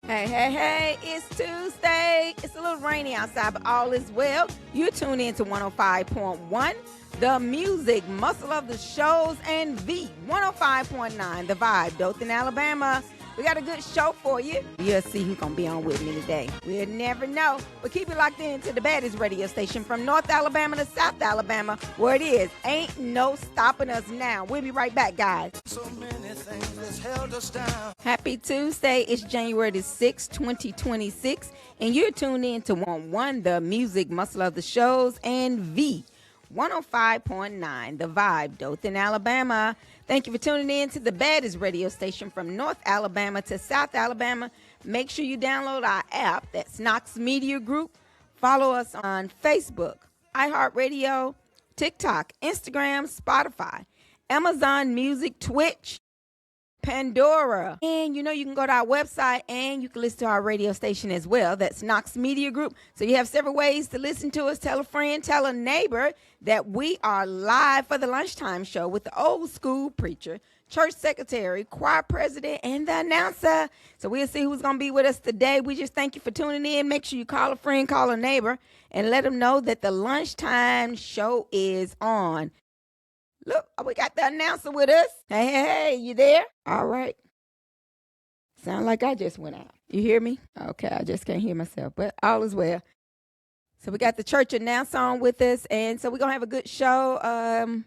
Hey, hey, hey, it's Tuesday. It's a little rainy outside, but all is well. You tune in to 105.1, the music, muscle of the shows, and the 105.9, the vibe, Dothan, Alabama. We got a good show for you. You'll see who's going to be on with me today. We'll never know. But keep it locked in to the baddest radio station from North Alabama to South Alabama, where it is. Ain't no stopping us now. We'll be right back, guys. So many things that's held us down. Happy Tuesday. It's January the 6th, 2026. And you're tuned in to 101, the music, muscle of the shows, and V. 105.9, the vibe, Dothan, Alabama. Thank you for tuning in to the baddest radio station from North Alabama to South Alabama. Make sure you download our app. That's Knox Media Group. Follow us on Facebook, iHeartRadio, TikTok, Instagram, Spotify, Amazon Music, Twitch, Pandora. And you can go to our website and you can listen to our radio station as well. That's Knox Media Group. So you have several ways to listen to us. Tell a friend, tell a neighbor that we are live for the lunchtime show with the old school preacher, church secretary, choir president, and the announcer. So we'll see who's going to be with us today. We just thank you for tuning in. Make sure you call a friend, call a neighbor, and let them know that the lunchtime show is on. Look, we got the announcer with us. Hey, hey, hey, you there? All right. Sound like I just went out. You hear me? Okay, I just can't hear myself, but all is well. So we got the church announcer on with us, and so we're going to have a good show.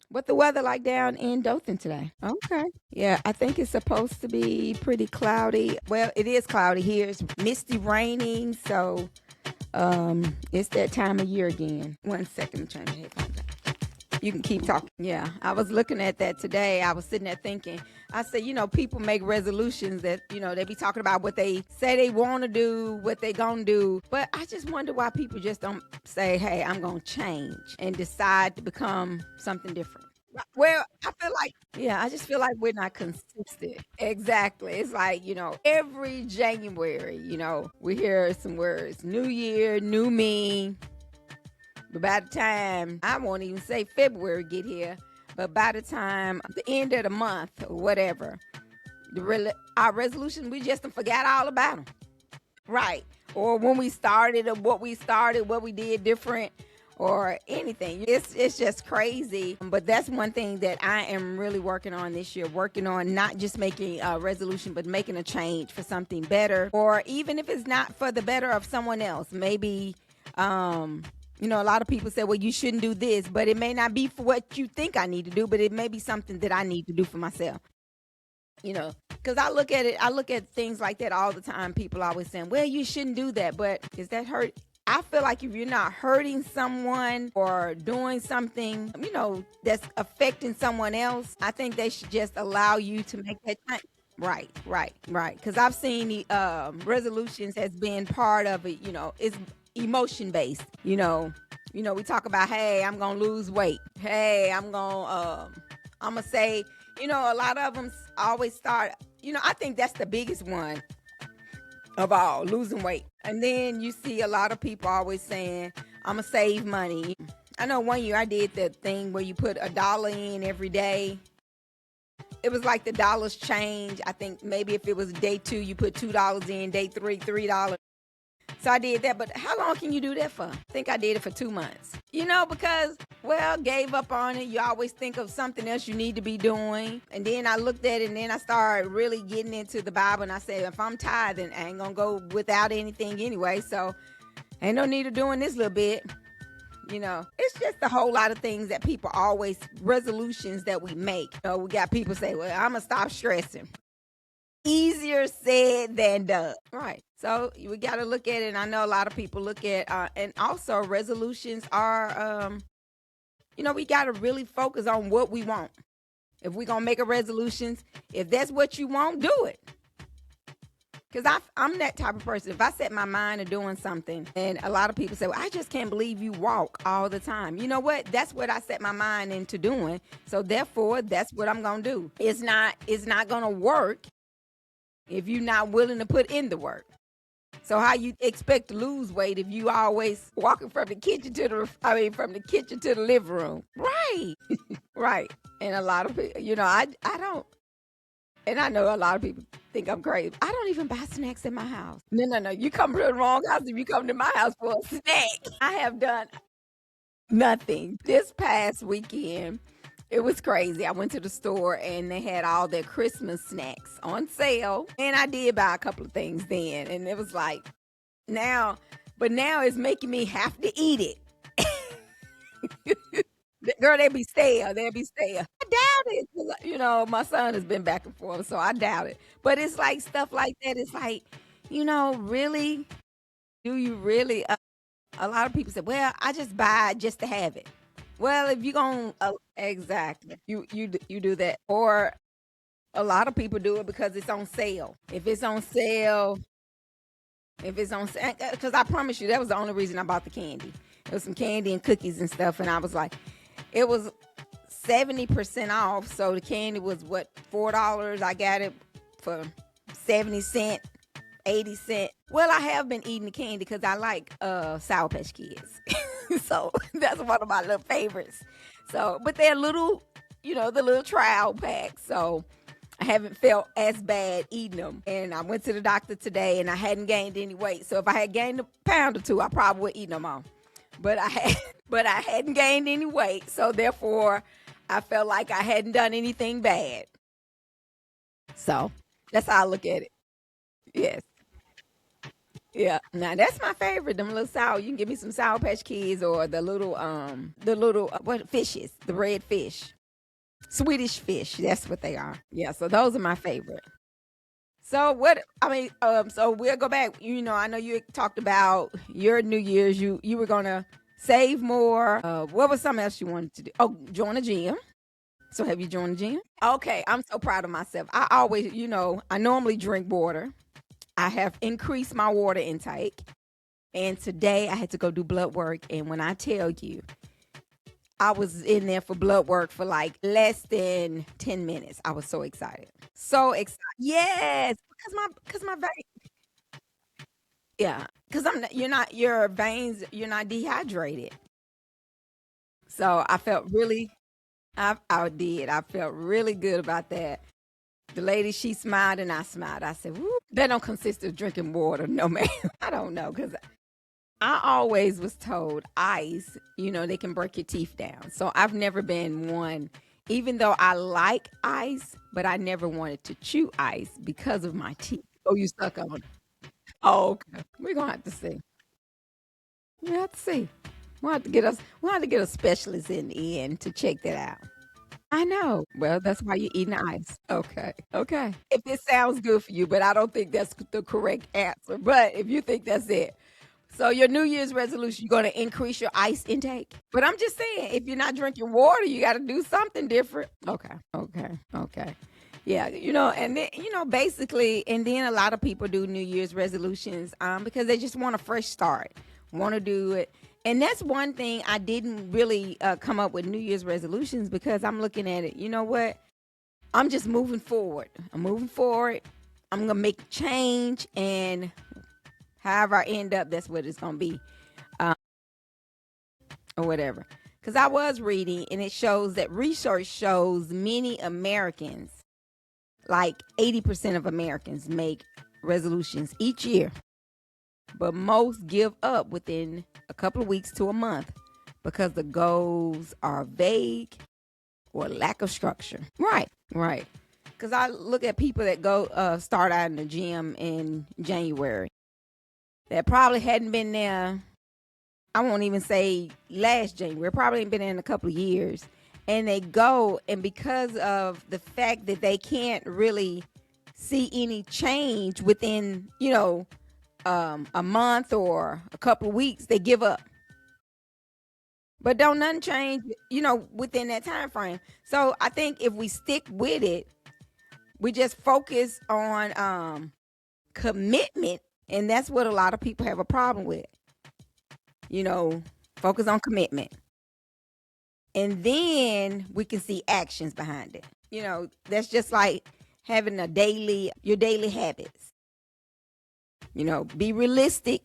What the weather like down in Dothan today? Okay. Yeah, I think it's supposed to be pretty cloudy. Well, it is cloudy here. It's misty raining, so it's that time of year again. 1 second, I'm trying to headphones down. You can keep talking. Yeah, I was looking at that today. I was sitting there thinking, I said, people make resolutions that, they be talking about what they say they want to do, what they going to do. But I just wonder why people just don't say, hey, I'm going to change and decide to become something different. Well, I just feel like we're not consistent. Exactly. It's like, every January, we hear some words, new year, new me. But by the time, I won't even say February get here, but by the time the end of the month or whatever, our resolution, we just forgot all about them. Right. Or when we started or what we started, what we did different or anything. It's just crazy. But that's one thing that I am really working on this year, working on not just making a resolution, but making a change for something better. Or even if it's not for the better of someone else, maybe, a lot of people say, well, you shouldn't do this, but it may not be for what you think I need to do, but it may be something that I need to do for myself. Because I look at things like that all the time. People always saying, well, you shouldn't do that, but is that hurt? I feel like if you're not hurting someone or doing something, that's affecting someone else, I think they should just allow you to make that change. Right. Because I've seen the resolutions has been part of it, it's emotion based. We talk about, hey, I'm gonna lose weight. Hey, I'm gonna say, a lot of them always start, I think that's the biggest one of all, losing weight. And then you see a lot of people always saying, I'm gonna save money. I know one year I did the thing where you put $1 in every day. It was like the dollars change. I think maybe if it was day 2, you put $2 in, day 3, $3. So I did that, but how long can you do that for? I think I did it for 2 months. Because, gave up on it. You always think of something else you need to be doing. And then I looked at it and then I started really getting into the Bible. And I said, if I'm tithing, I ain't going to go without anything anyway. So ain't no need of doing this little bit. It's just a whole lot of things that people always, resolutions that we make. We got people say, well, I'm going to stop stressing. Easier said than done. Right. So we got to look at it. And I know a lot of people look at, and also resolutions are, we got to really focus on what we want. If we're going to make a resolutions, if that's what you want, do it. Because I'm that type of person. If I set my mind to doing something, and a lot of people say, well, I just can't believe you walk all the time. You know what? That's what I set my mind into doing. So therefore, that's what I'm going to do. It's not going to work if you're not willing to put in the work. So how you expect to lose weight if you always walking from the kitchen to the living room? Right. Right. And a lot of people, I don't, And I know a lot of people think I'm crazy. I don't even buy snacks in my house. No, no, no. You come to the wrong house if you come to my house for a snack. I have done nothing. This past weekend, it was crazy. I went to the store and they had all their Christmas snacks on sale. And I did buy a couple of things then. And it was like, now, but now it's making me have to eat it. Girl, they be stale. They be stale. I doubt it. 'Cause, you know, my son has been back and forth, so I doubt it. But it's like stuff like that. It's like, really? Do you really? A lot of people say, well, I just buy it just to have it. Well, if you're going to, exactly, you do that. Or a lot of people do it because it's on sale. If it's on sale, because I promise you, that was the only reason I bought the candy. It was some candy and cookies and stuff, and I was like, it was 70% off, so the candy was what, $4? I got it for 70 cents, 80 cents. Well, I have been eating the candy because I like Sour Patch Kids. So that's one of my little favorites. So, but they're little, the little trial packs. So I haven't felt as bad eating them. And I went to the doctor today and I hadn't gained any weight. So if I had gained a pound or two, I probably would eat them all. But I hadn't gained any weight. So therefore, I felt like I hadn't done anything bad. So that's how I look at it. Yes. Yeah. Now that's my favorite. Them little sour. You can give me some Sour Patch Kids or the little what fishes, the red fish. Swedish fish. That's what they are. Yeah, so those are my favorite. So so we'll go back. I know you talked about your New Year's. You were gonna save more. What was something else you wanted to do? Oh, join a gym. So have you joined a gym? Okay, I'm so proud of myself. I always, I normally drink water. I have increased my water intake. And today I had to go do blood work. And when I tell you, I was in there for blood work for like less than 10 minutes. I was so excited. So excited. Yes, because my veins. Yeah, because your veins, you're not dehydrated. So I felt really, I did. I felt really good about that. The lady, she smiled and I smiled. I said, woo, that don't consist of drinking water. No, ma'am. I don't know because I always was told ice, they can break your teeth down. So I've never been one, even though I like ice, but I never wanted to chew ice because of my teeth. Oh, you stuck on it. Oh, okay. We're gonna have to see. We have to see. We'll have to get a specialist in the end to check that out. I know. Well, that's why you're eating ice. Okay. Okay. If it sounds good for you, but I don't think that's the correct answer. But if you think that's it. So your New Year's resolution, you're going to increase your ice intake. But I'm just saying, if you're not drinking water, you got to do something different. Okay. Okay. Okay. Yeah, and then, basically, and then a lot of people do New Year's resolutions because they just want a fresh start, want to do it. And that's one thing I didn't really come up with New Year's resolutions because I'm looking at it. You know what? I'm just moving forward. I'm moving forward. I'm going to make change. And however I end up, that's what it's going to be or whatever. Because I was reading and it shows that research shows many Americans, like 80% of Americans, make resolutions each year. But most give up within a couple of weeks to a month because the goals are vague or lack of structure. Right, right. Because I look at people that go start out in the gym in January that probably hadn't been there. I won't even say last January, probably ain't been there in a couple of years. And they go, and because of the fact that they can't really see any change within, a month or a couple of weeks, they give up. But don't nothing change, within that time frame. So I think if we stick with it, we just focus on commitment, and that's what a lot of people have a problem with. Focus on commitment. And then we can see actions behind it. That's just like having your daily habits. Be realistic.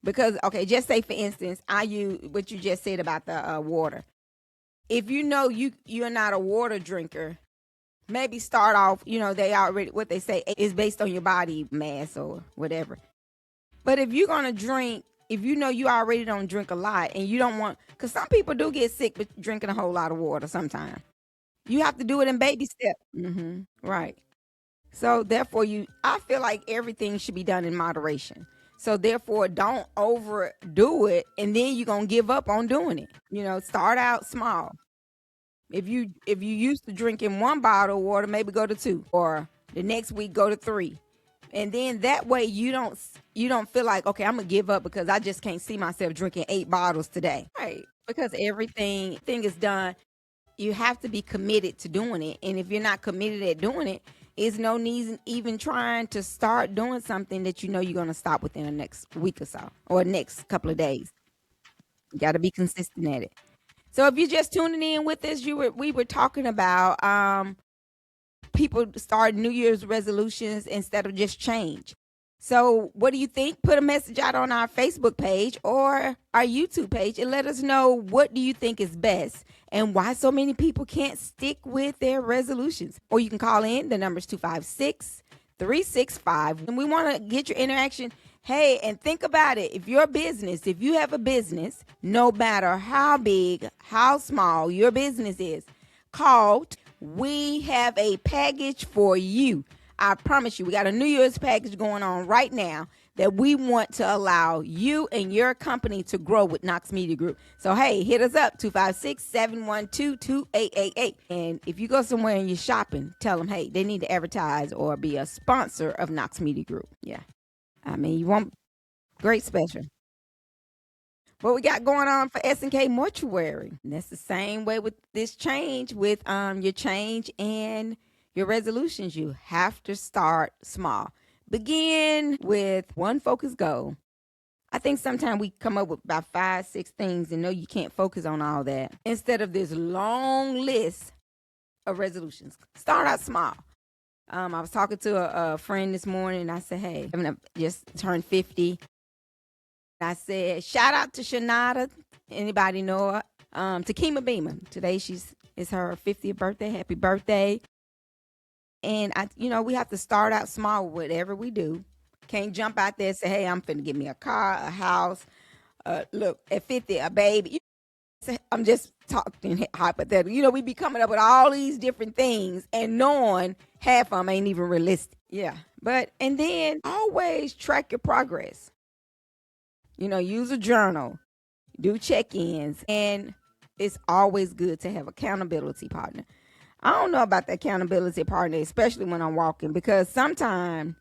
Because, okay, just say, for instance, I use what you just said about the water. If you're not a water drinker, maybe start off, they already, what they say is based on your body mass or whatever. But if you're going to drink, if you know you already don't drink a lot and you don't want, because some people do get sick with drinking a whole lot of water sometimes. You have to do it in baby steps. Right. So therefore, I feel like everything should be done in moderation. So therefore, don't overdo it, and then you're gonna give up on doing it. Start out small. If you used to drinking one bottle of water, maybe go to two, or the next week go to three, and then that way you don't feel like, okay, I'm gonna give up because I just can't see myself drinking 8 bottles today. Right? Because everything is done. You have to be committed to doing it, and if you're not committed at doing it, it's no need even trying to start doing something that you're going to stop within the next week or so, or next couple of days. You got to be consistent at it. So if you're just tuning in with us, we were talking about people start New Year's resolutions instead of just change. So what do you think? Put a message out on our Facebook page or our YouTube page and let us know, what do you think is best and why so many people can't stick with their resolutions. Or you can call in. The number's 256-365. And we want to get your interaction. Hey, and think about it. If you have a business, no matter how big, how small your business is, we have a package for you. I promise you, we got a New Year's package going on right now that we want to allow you and your company to grow with Knox Media Group. So, hey, hit us up, 256-712-2888. And if you go somewhere and you're shopping, tell them, hey, they need to advertise or be a sponsor of Knox Media Group. Yeah. I mean, you want great special. What we got going on for S&K Mortuary. And that's the same way with this change, with your change and your resolutions. You have to start small. Begin with one focus goal. I think sometimes we come up with about 5, 6 things and know you can't focus on all that. Instead of this long list of resolutions, start out small. I was talking to a friend this morning and I said, hey, I'm just turned 50. I said, shout out to Shanada. Anybody know her? To Kima Beeman. Today it's her 50th birthday. Happy birthday. And we have to start out small with whatever we do. Can't jump out there and say, hey, I'm finna get me a car, a house. Look, at 50, a baby. I'm just talking hypothetical. We be coming up with all these different things and knowing half of them ain't even realistic. Yeah. And then always track your progress. Use a journal, do check-ins, and it's always good to have accountability partner. I don't know about the accountability partner, especially when I'm walking, because sometimes,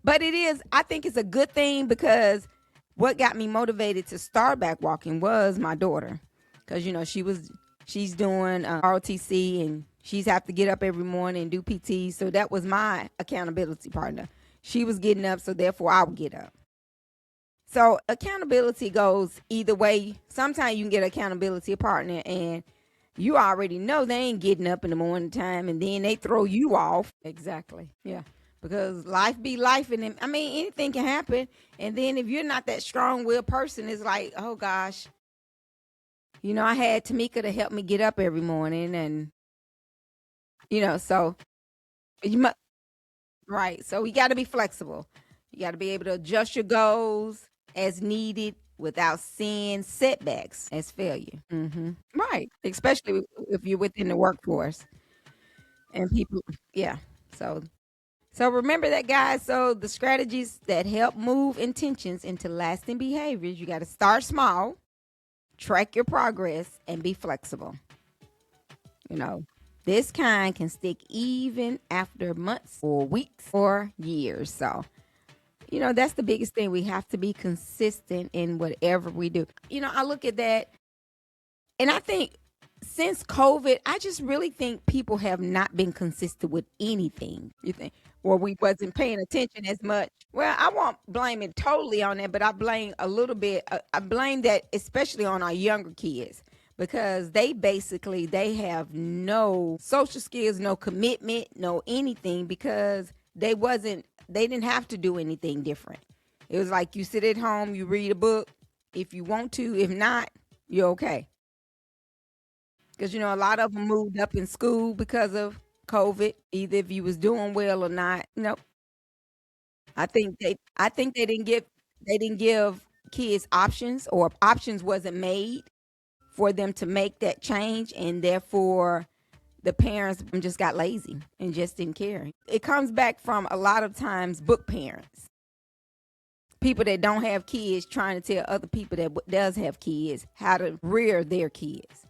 but I think it's a good thing, because what got me motivated to start back walking was my daughter. Because, she's doing ROTC and she's have to get up every morning and do PT. So that was my accountability partner. She was getting up, so therefore I would get up. So accountability goes either way. Sometimes you can get an accountability partner and you already know they ain't getting up in the morning time, and then they throw you off. Exactly. Yeah. Because life be life, and anything can happen. And then if you're not that strong-willed person, it's like, oh gosh, I had Tamika to help me get up every morning, and so you must, right. So you got to be flexible. You got to be able to adjust your goals as needed without seeing setbacks as failure. Right. Especially if you're within the workforce and people. Yeah. So remember that, guys. So the strategies that help move intentions into lasting behaviors, you got to start small, track your progress, and be flexible. This kind can stick even after months or weeks or years. So that's the biggest thing. We have to be consistent in whatever we do. I look at that, and I think since COVID, I just really think people have not been consistent with anything. You think? Or we wasn't paying attention as much. Well, I won't blame it totally on that, but I blame a little bit. I blame that especially on our younger kids, because they have no social skills, no commitment, no anything, because they didn't have to do anything different. It was like you sit at home, you read a book if you want to. If not, you're okay. Because, a lot of them moved up in school because of COVID, either if you was doing well or not. Nope. I think they didn't give kids options, or options wasn't made for them to make that change, and therefore the parents just got lazy and just didn't care. It comes back from a lot of times book parents, people that don't have kids trying to tell other people that does have kids how to rear their kids.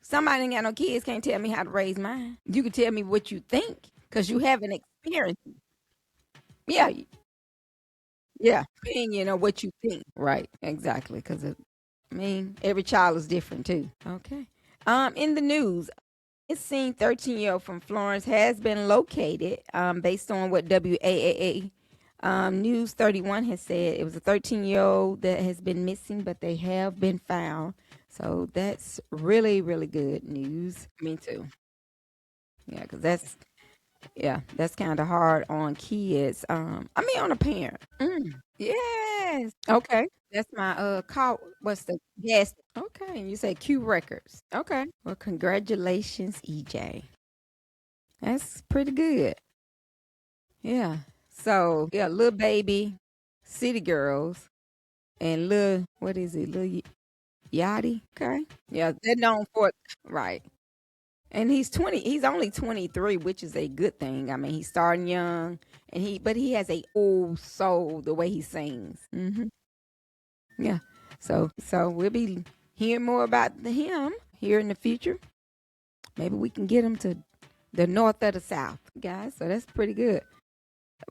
Somebody ain't got no kids can't tell me how to raise mine. You can tell me what you think because you haven't experienced it. Yeah, yeah, opinion on what you think. Right, exactly. Because I mean, every child is different too. Okay. In the news, it's seen 13-year-old from Florence has been located. Based on what WAAA News 31 has said, it was a 13-year-old that has been missing, but they have been found. So that's really, really good news. Me too. Yeah, because that's kind of hard on kids. I mean, on a parent. Yes. Okay. That's my call. What's the yes? Okay. And you say Q Records. Okay. Well, congratulations, EJ. That's pretty good. Yeah. So yeah, little baby, city girls, and little what is it? Little Yachty. Okay. Yeah, they're known for it. Right. And he's 20. He's only 23, which is a good thing. I mean, he's starting young, and he has a old soul the way he sings. Yeah. So we'll be hearing more about him here in the future. Maybe we can get him to the north or the south, guys. So that's pretty good.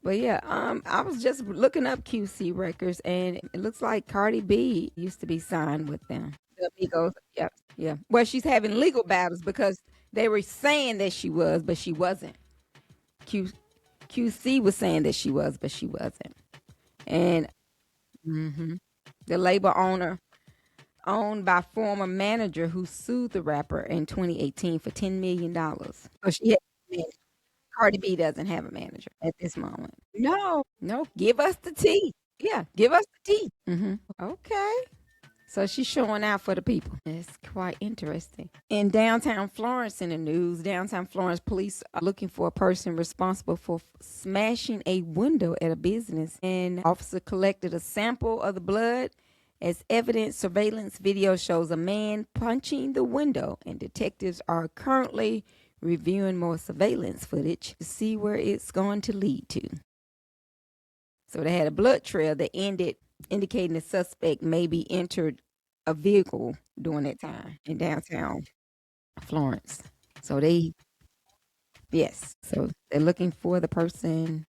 But yeah, I was just looking up QC Records, and it looks like Cardi B used to be signed with them. The Amigos. Yep. Yeah. Well, she's having legal battles because they were saying that she was, but she wasn't. Q, QC was saying that she was, but she wasn't. And the label owner, owned by former manager who sued the rapper in 2018 for $10 million. So she had a manager. Cardi B doesn't have a manager at this moment. No, no, give us the tea. Yeah, give us the tea. Okay. So she's showing out for the people. It's quite interesting. In downtown Florence, in the news, downtown Florence police are looking for a person responsible for smashing a window at a business. And officer collected a sample of the blood. As evidence, surveillance video shows a man punching the window, and detectives are currently reviewing more surveillance footage to see where it's going to lead to. So they had a blood trail that ended, indicating the suspect maybe entered a vehicle during that time in downtown Florence. So yes, so they're looking for the person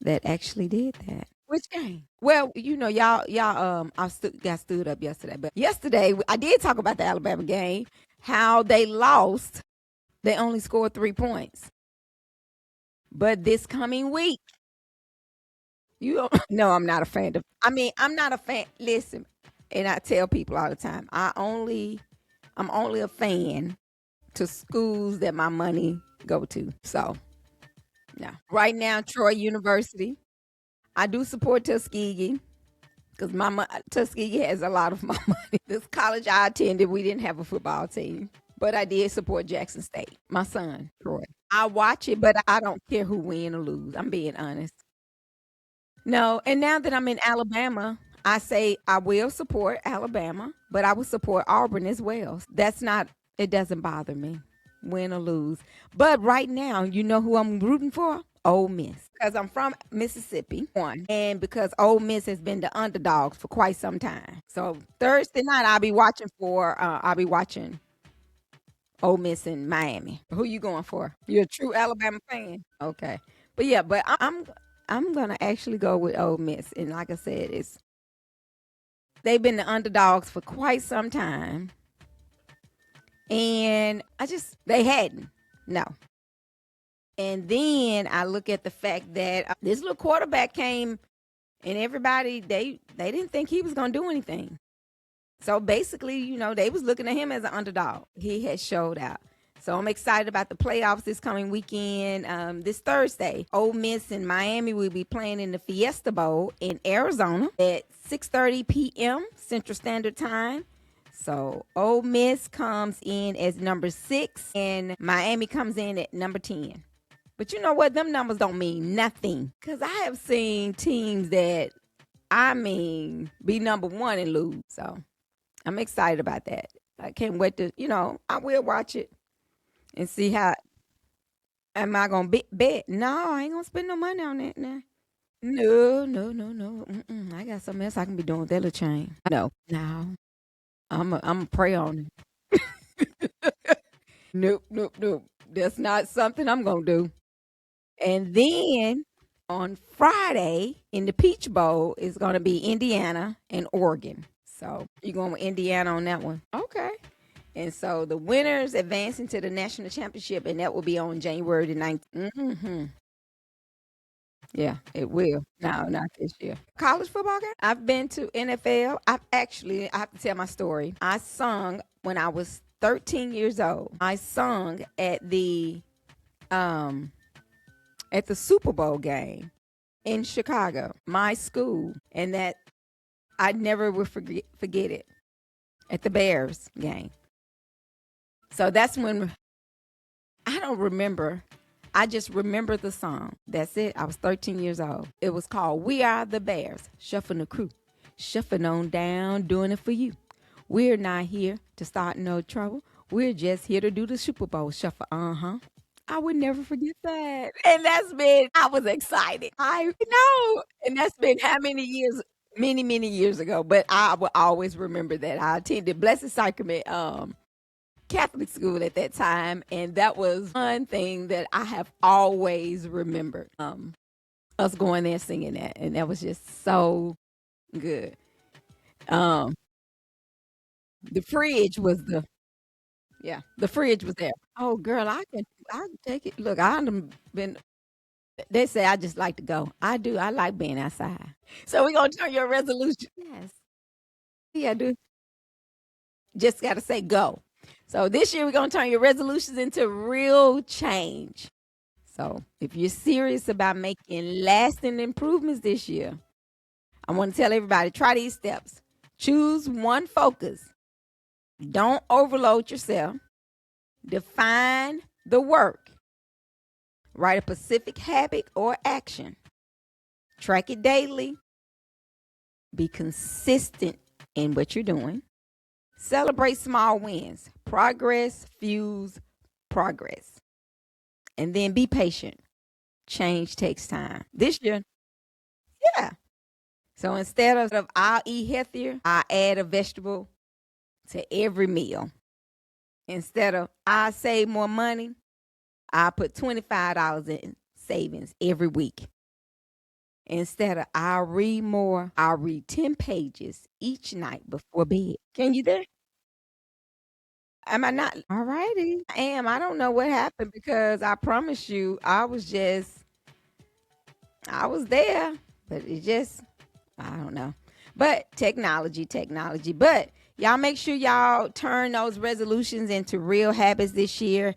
that actually did that. Which game? Well, y'all, got stood up yesterday, but yesterday I did talk about the Alabama game, how they lost. They only scored 3 points. But this coming week, you don't, no, I'm not a fan of. I mean, I'm not a fan. Listen, and I tell people all the time, I'm only a fan to schools that my money go to. So, no. Right now, Troy University. I do support Tuskegee because Tuskegee has a lot of my money. This college I attended, we didn't have a football team, but I did support Jackson State. My son, Troy. I watch it, but I don't care who win or lose. I'm being honest. No, and now that I'm in Alabama, I say I will support Alabama, but I will support Auburn as well. It doesn't bother me, win or lose. But right now, you know who I'm rooting for? Ole Miss. Because I'm from Mississippi, one, and because Ole Miss has been the underdogs for quite some time. So Thursday night, I'll be watching Ole Miss in Miami. Who you going for? You're a true Alabama fan? Okay. But yeah, I'm gonna actually go with Ole Miss. And like I said, they've been the underdogs for quite some time. And they hadn't. No. And then I look at the fact that this little quarterback came, and everybody they didn't think he was gonna do anything. So basically, they was looking at him as an underdog. He has showed out. So I'm excited about the playoffs this coming weekend. This Thursday, Ole Miss and Miami will be playing in the Fiesta Bowl in Arizona at 6:30 p.m. Central Standard Time. So Ole Miss comes in as number 6 and Miami comes in at number 10. But you know what? Them numbers don't mean nothing. Because I have seen teams that, be number 1 and lose. So I'm excited about that. I can't wait to, I will watch it and see how. Am I going to bet? No, I ain't going to spend no money on that now. No, no, no, no. I got something else I can be doing with that little chain. No. I'm a pray on it. Nope, nope, nope. That's not something I'm going to do. And then on Friday in the Peach Bowl is going to be Indiana and Oregon. So you going with Indiana on that one? Okay. And so the winners advance into the national championship, and that will be on January the 9th. Yeah, it will. No, not this year. College football game? I've been to NFL. I have to tell my story. I sung when I was 13 years old. I sung at the Super Bowl game in Chicago, my school, and that I never will forget it, at the Bears game. So that's when, I don't remember. I just remember the song. That's it. I was 13 years old. It was called We Are the Bears. Shuffling the crew. Shuffling on down, doing it for you. We're not here to start no trouble. We're just here to do the Super Bowl shuffle. I would never forget that. And I was excited. I know. And that's been how many years? Many, many years ago. But I will always remember that. I attended Blessed Sacrament Catholic school at that time, and that was one thing that I have always remembered. Us going there singing that, and that was just so good. Um, the fridge was the fridge was there. Oh, girl, I can take it. Look, I've been. They say I just like to go. I do. I like being outside. So we're gonna turn your resolution. Yes, yeah, I do. Just gotta say go. So this year we're going to turn your resolutions into real change. So if you're serious about making lasting improvements this year, I want to tell everybody, try these steps. Choose one focus. Don't overload yourself. Define the work. Write a specific habit or action. Track it daily. Be consistent in what you're doing. Celebrate small wins. Progress fuels progress. And then be patient. Change takes time. This year, yeah. So instead of I'll eat healthier, I add a vegetable to every meal. Instead of I save more money, I put $25 in savings every week. Instead of I'll read more, I'll read 10 pages each night before bed. Can you there? Am I not? All righty. I am. I don't know what happened because I promise you, I was there, but I don't know. But technology. But y'all make sure y'all turn those resolutions into real habits this year.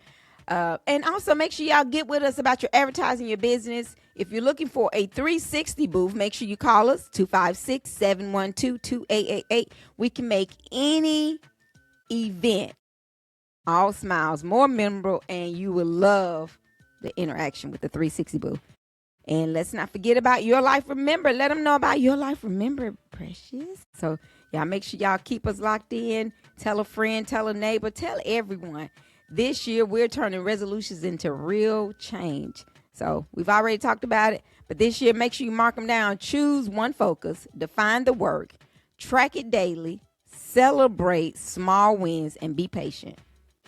And also make sure y'all get with us about your advertising, your business. If you're looking for a 360 booth, make sure you call us 256-712-2888. We can make any event all smiles, more memorable, and you will love the interaction with the 360 booth. And let's not forget about Your Life Remember. Let them know about Your Life Remember, precious. So y'all make sure y'all keep us locked in. Tell a friend, tell a neighbor, tell everyone. This year, we're turning resolutions into real change. So we've already talked about it, but this year, make sure you mark them down. Choose one focus, define the work, track it daily, celebrate small wins, and be patient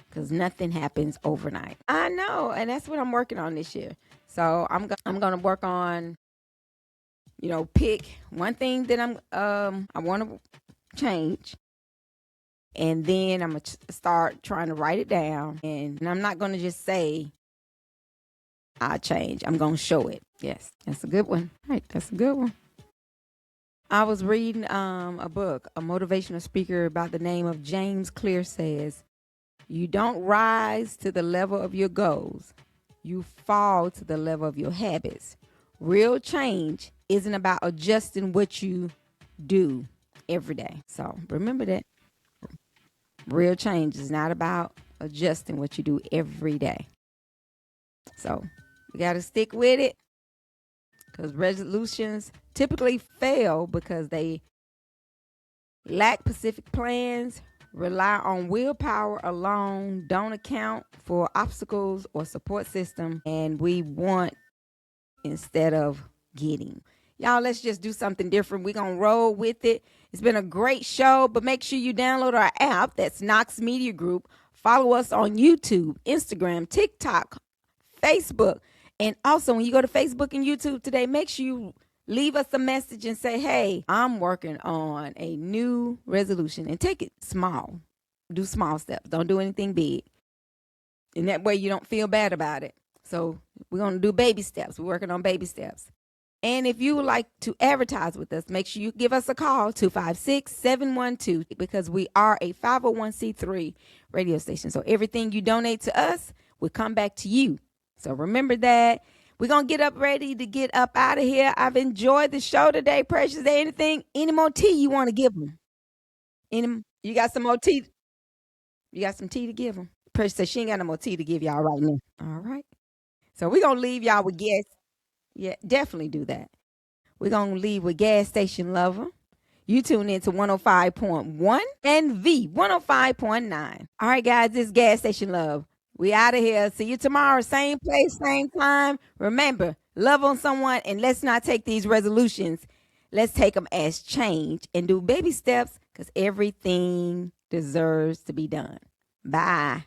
because nothing happens overnight. I know, and that's what I'm working on this year. So I'm going to work on, pick one thing that I want to change. And then I'm going to start trying to write it down. And I'm not going to just say, I change. I'm going to show it. Yes, that's a good one. Right, that's a good one. I was reading a book, a motivational speaker by the name of James Clear says, you don't rise to the level of your goals. You fall to the level of your habits. Real change isn't about adjusting what you do every day. So remember that. Real change is not about adjusting what you do every day. So we got to stick with it, because resolutions typically fail because they lack specific plans, rely on willpower alone, don't account for obstacles or support system, and we want instead of getting. Y'all, let's just do something different. We're going to roll with it. It's been a great show, but make sure you download our app. That's Knox Media Group. Follow us on YouTube, Instagram, TikTok, Facebook. And also, when you go to Facebook and YouTube today, make sure you leave us a message and say, hey, I'm working on a new resolution, and take it small. Do small steps. Don't do anything big. And that way you don't feel bad about it. So we're going to do baby steps. We're working on baby steps. And if you would like to advertise with us, make sure you give us a call, 256-712, because we are a 501c3 radio station. So everything you donate to us will come back to you. So remember that. We're going to get up ready to get up out of here. I've enjoyed the show today. Precious, is there any more tea you want to give them? You got some more tea? You got some tea to give them? Precious says she ain't got no more tea to give y'all right now. All right. So we're going to leave y'all with gas. Yeah, definitely do that. We're going to leave with Gas Station Lover. You tune in to 105.1 and V 105.9. All right, guys, this is Gas Station Love. We out of here. See you tomorrow. Same place, same time. Remember, love on someone, and let's not take these resolutions. Let's take them as change and do baby steps, because everything deserves to be done. Bye.